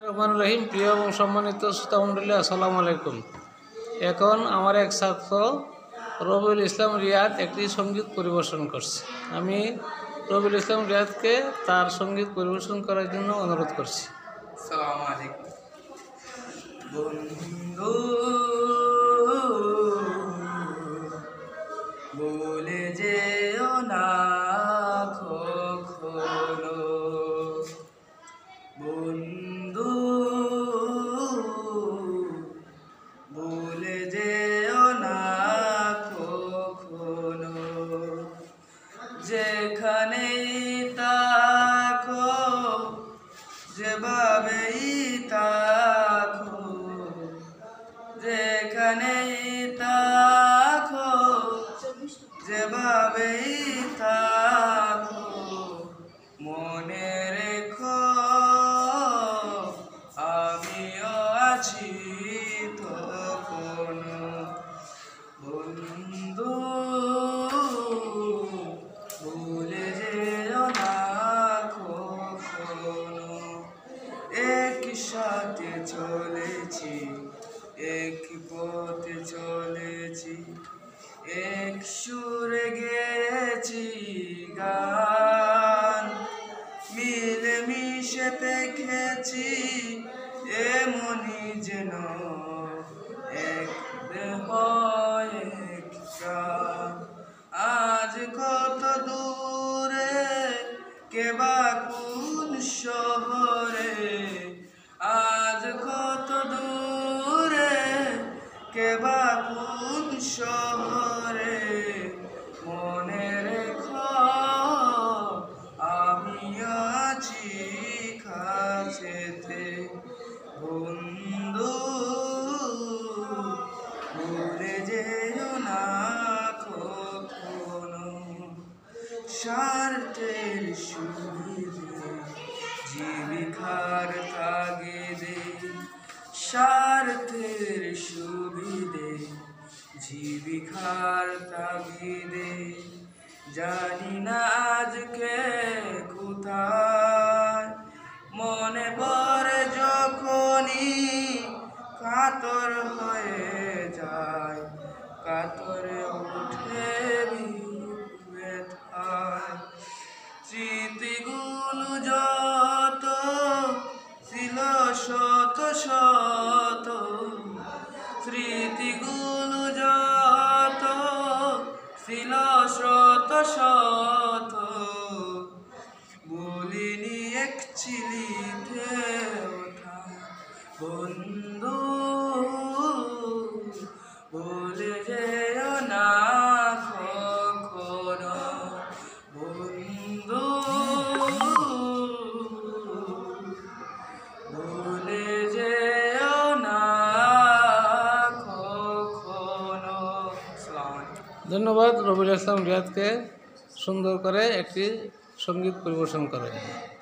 রহমান রহিম। প্রিয় এবং সম্মানিত শ্রোতামণ্ডলী, আসসালামু আলাইকুম। এখন আমার এক ছাত্র রবিউল ইসলাম রিয়াদ একটি সঙ্গীত পরিবেশন করছে। আমি রবিউল ইসলাম রিয়াদকে তার সঙ্গীত পরিবেশন করার জন্য অনুরোধ করছি। আসসালামু আলাইকুম। বন্ধু বলে যেও না কখনো, বন্ধু বলে যেও না কখনো, যেখানেই তাকো যেভাবেই তাকো, যেখানেই তাকো যেভাবেই তাকো, মনে রেখো আমিও আছি তখনো। বন্ধু ভুলে যেও না কখনো, একই সাথে চলেছি, এক পথে চলেছি, এক সুরে গেয়েছি গান, মিলে মিশে দেখেছি এমনই যেন এক দেহ এক প্রাণ। আজ কত দূরে কেবা কোন শহরে, আজ কত দূরে কেবা কোন শহরে, মনে রেখো আমি আছি কাছেতে। বন্ধু ভুলে যেও না কখনো, স্বার্থের সুবিধে জীবিকার তাগিদে, স্বার্থের সুবিধে জীবিকার তাগিদে, জানি না আজকে কোথায়, মনে পড়ে যখনই কাতর হয়ে যায়, কাতরে উঠে ব্যথায়। স্মৃতিগুলো যত ছিল শত শত, স্মৃতিগুলো যত ছিল শত শত, বলিনি এক চিলিতে ওঠা। বন্ধু বলে যেও না কখনো, বন্ধু বলে যেও না কখনো। ধন্যবাদ রবিউল ইসলাম রিয়াদকে সুন্দর করে একটি সঙ্গীত পরিবেশন করার জন্য।